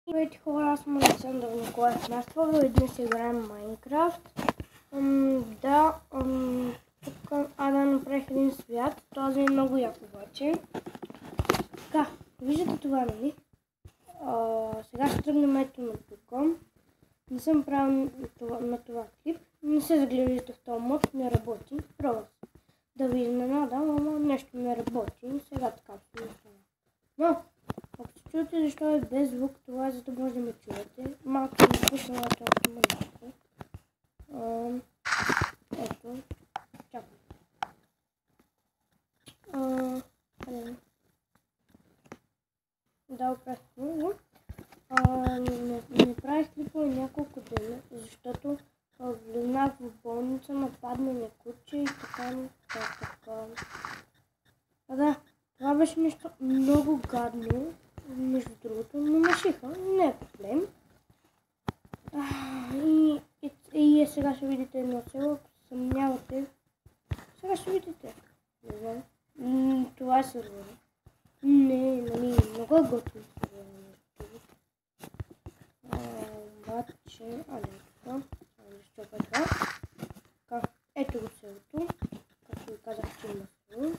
Здравейте хора, аз съм Александър Николаев Наствова и днес играем Майнкрафт. Тук Ада направих един свят, този е много як обаче. Така, виждате това, нали? Сега ще тръгнем ето на тук. Не съм правил на това клип, не се заглеждате в този мод, не работи. Пробвах да ви изненадам, ама нещо не работи. Сега така ще не става. Но, ако се чуете защо е без звук, това е за да може да ме чуете. Малко съм запусна началото на нещо. Ето. Чакай. Да, оправих много. Не правих клипове няколко дена, защото влезнах в болница, нападна ме куче и така. Да, това беше нещо много гадно, между другото, но машиха, не е проблем. И сега ще видите едно село, ако се съмнявате. Сега ще видите. Не знам. Това е сервер. Не, нали, много е готин сервер. Обаче, защо това? Така, ето го селото. Както ви казах, че има село.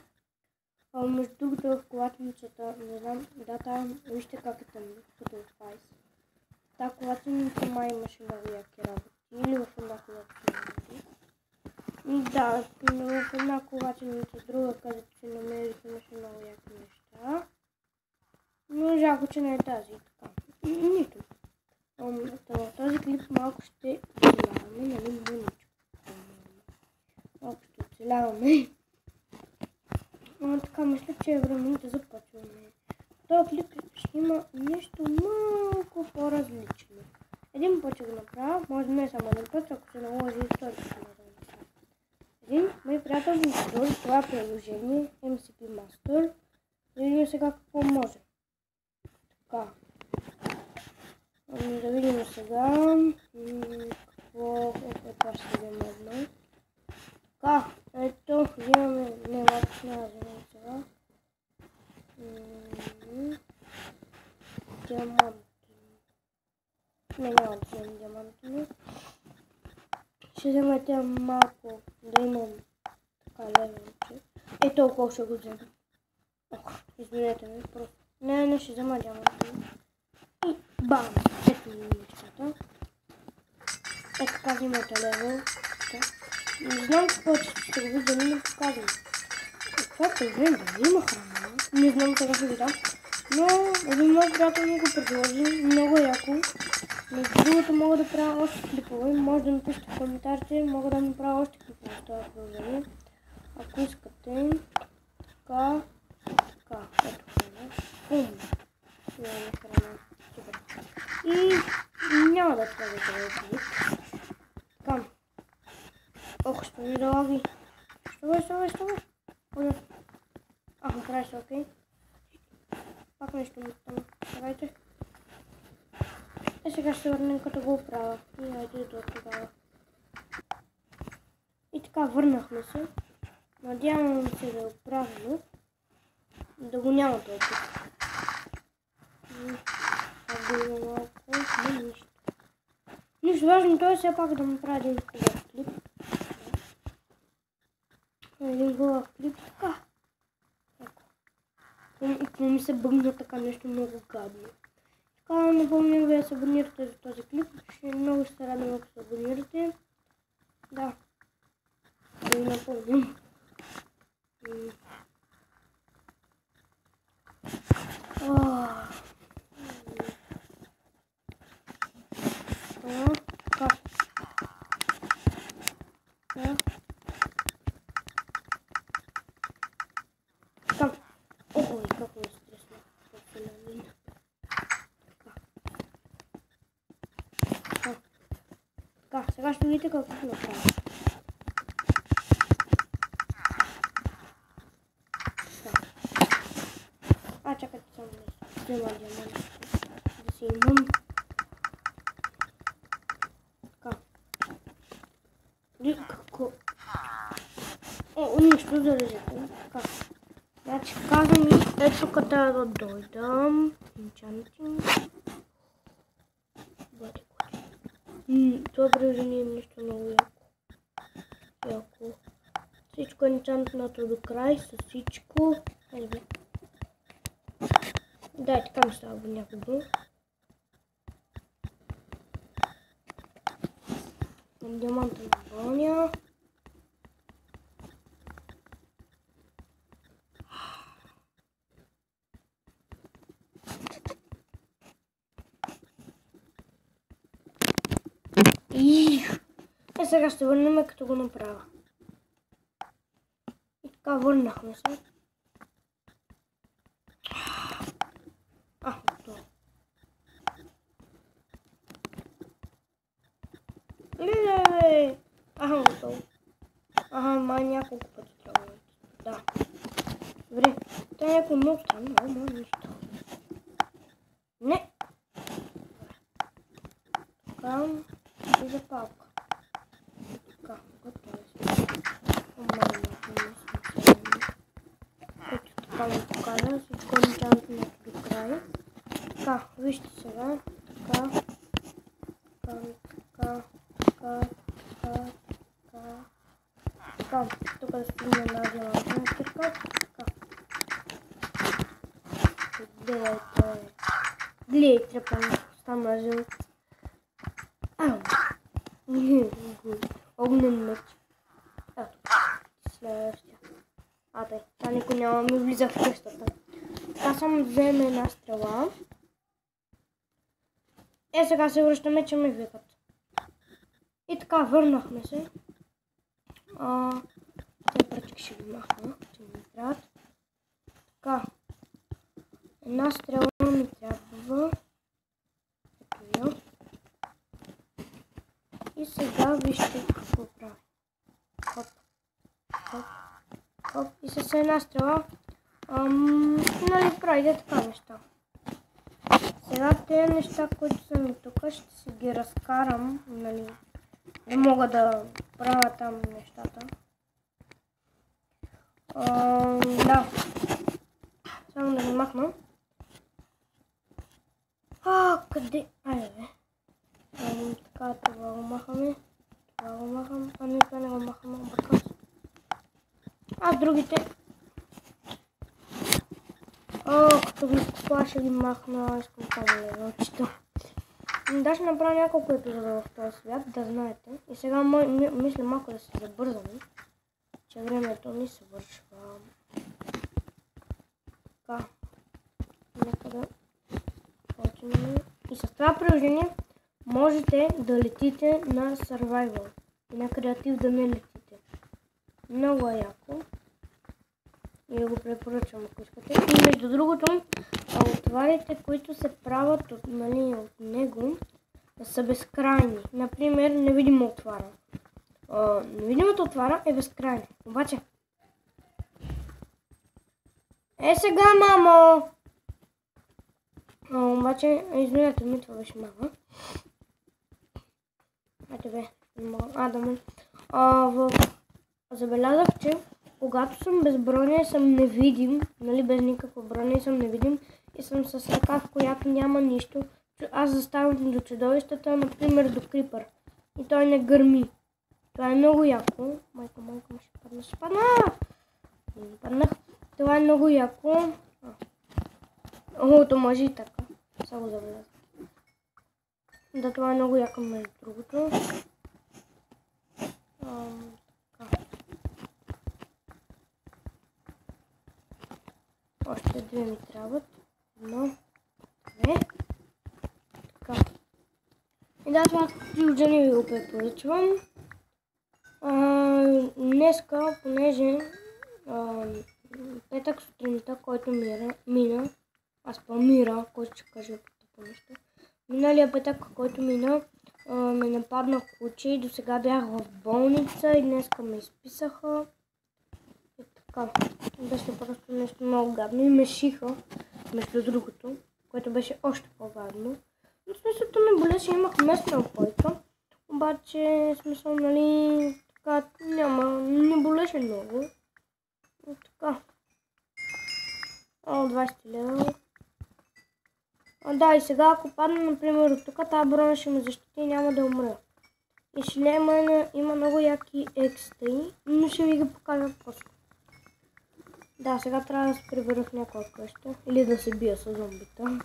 Между другото в колатницата, не знам, там, вижте как е там, като в Ice. Та колатница май имаше много яки работи. Или в една колатница. Да, в една колатница, друга, където се намерих, имаше много яки неща. Но жалко, че не е тази. Така. Нито. В този клип малко ще оцеляваме, нали, мъничко. Малко ще оцеляваме. Така, мисля, че е време да започваме. В този клип ще има нещо малко по-различно. Един път ще го направя, може не само един път, ако се наложи и втори път да направя. Един, мой приятел ми изложи това приложение, MCP Master. Да видим сега какво може. Така. Да видим сега какво е това ще взема едно. Така, ето, взимаме, не, малко няма вземем сега. Диаманти. Не, няма да вземем диаманти. Ще взема тя малко, да имам така левелче. Ето толкова ще го взема. Извинете ме, просто. Не, ще взема диаманти. И бам! Ето ми нещата. Ето така взимате левел. Не знам какво ще го видя, не показвам. Това приложение да има храна. Не знам сега ще ви дам. Но един мой приятел ми го предложи. Много яко. Между другото мога да правя още клипове. Може да напишете в коментарите. Мога да направя още клипове с това приложение. Ако искате. Така. Ето храна. Бум. Имаме храна. Супер. И няма да трябва да клип. Така. Ох, ще ми да лаги. Що бе? Направи се, окей. Пак нещо ми стана. Давайте. Сега ще се върнем като го оправя. И айде до тогава. И така, върнахме се. Надявам се да е оправено. Да го няма толкова. Да има малко. Нищо. Нищо важно, той е все пак да му прави един хубав клип. Един хубав клип, така. И какво ми се бъгна така нещо много гадно. Така, напомням ви да се абонирате за този клип. Много ще се радвам, ако се абонирате. Да. Да ви напомням. Ой, как ми е стресно. Така, сега ще видите какво ще направя. Чакайте само да взема диаманти. Да си имам. Така. Какво? Нищо да лежите. Така. Значи, казвам и ето къде да дойдам. Enchantment. Това приложение е нещо много яко. Всичко е енчантнато до край, с всичко. Да, така ми става някога. Диамантна броня. Сега ще върнем като го направя. И така върнахме се. Готово. Леле! Готово. Май няколко пъти трябва. Да. Добре. Това е някакво много странно, може нищо. Не! Така. И запалка. Така, готово си. Ето така ми покажа. Всичко е енчантнато до края. Така, вижте сега. Така. Тук да стигне една диамантна кирка. Гледайте, трепане. Стана жил. Огнен меч. Следващия. Та никой няма ми влиза в къщата. Така само вземе една стрела. Сега се връщаме, че ме викат. И така, върнахме се. Тези пръчки ще ги махна, че ми трябват. Така. Една стрела ми трябва. Ето я. И сега вижте какво прави. Хоп. И с една стрела правите така неща. Сега тези неща, които са ми тук, ще си ги разкарам, не мога да правя там нещата. Да. Само да ги махна. Къде? Айде бе. Така, това го махаме. Това го махам. Това не го махам, объркам се. Другите. Като ги купа ще ги махна, искам това левелчето. Да, ще направя няколко епизода в този свят, да знаете. И сега мисля малко да се забързаме, че времето ни се вършва. Така. Нека да почнем. И с това приложение можете да летите на Survival и на креатив да не летите. Много е яко. И да го препоръчвам, ако искате. И между другото, отварите, които се правят от него, са безкрайни. Например, невидима отвара. Невидимата отвара е безкрайна. Обаче, сега, мамо! Обаче, извинете ми, това беше мама. Забелязах, че когато съм без броня съм невидим, без никаква броня съм невидим и съм с ръка, в която няма нищо. Аз заставам до чудовищата, например до крипър. И той не гърми. Това е много яко. Майка, ще падна. Не паднах. Това е много яко. То може и така. Само забелязах. Да, това е много яко между другото. Още две ми трябват. Едно, две. Така. И да, това приложение ви го препоръчвам. Днеска, понеже петък сутринта, който мина, аз планира, който ще кажа по нещо. Миналия петък, който мина, ме нападна куче. До сега бях в болница и днеска ме изписаха. И така. Беше просто нещо много гадно и ме шиха, между другото, което беше още по-гадно. Но смисълта ме болеше, имах местна опойка, обаче смисъл, така не болеше много. И така. 20 лева. Да, и сега ако падна, например, от тук, тази броня ще ме защити и няма да умра. И шлема има много яки екстри, но ще ви ги покажа после. Да, сега трябва да се прибера в някоя къща или да се бия с зомбита.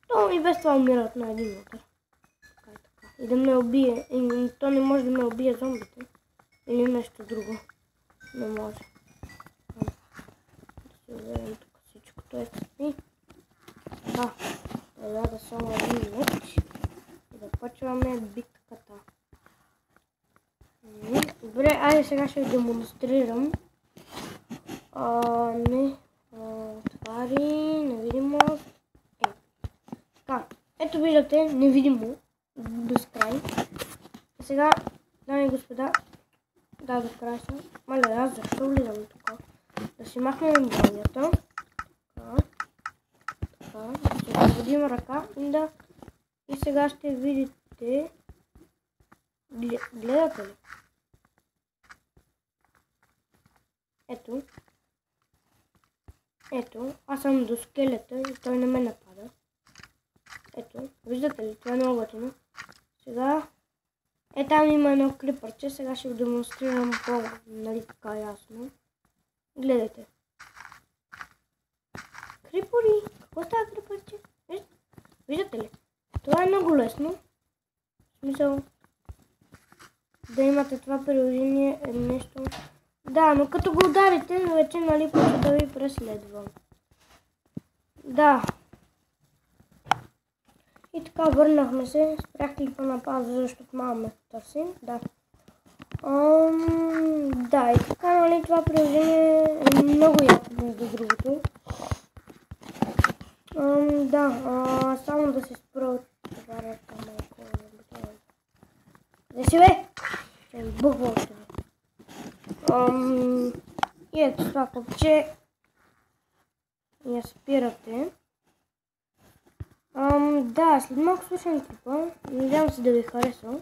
То и без това умират на един удар. Така и така. И да ме убие. И то не може да ме убие зомбите. Или нещо друго. Не може. Да си уверим тук всичкото е цъпи. Да. Да само един меч. И да почваме битката. Добре, айде сега ще ви демонстрирам. Твари, невидимост. Така, ето виждате, невидимо, безкрай. А сега, дами и господа, да, безкрай съм. Маля, аз защо влизам тук? Да си махнем бронята. Така, да си освободим ръка и сега ще видите. Гледате ли? Ето, аз съм до скелета и той не ме напада. Ето, виждате ли? Това е много готино. Сега, там има едно клипърче, сега ще го демонстрирам нали така ясно. Гледайте. Крипори! Какво става крипърче? Виждате ли? Това е много лесно. В смисъл, да имате това приложение е нещо. Да, но като го ударите, вече нали почва да ви преследва. Да. И така, върнахме се. Спрях клипа на пауза, защото малко ме търсим. Да. Да, и така, нали, това приложение е много яко между другото. Да, само да се спра от товарата малко. Не си бе! Ще ви бъгва от това. И ето това копче. Я спирате. Да, след малко слушам клипа. Надявам се да ви харесва.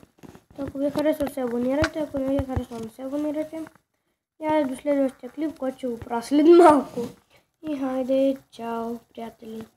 Ако ви е харесва, се абонирайте. Ако не ви е харесва, не се абонирайте. И до следващия клип, който ще го правя след малко. И хайде, чао, приятели!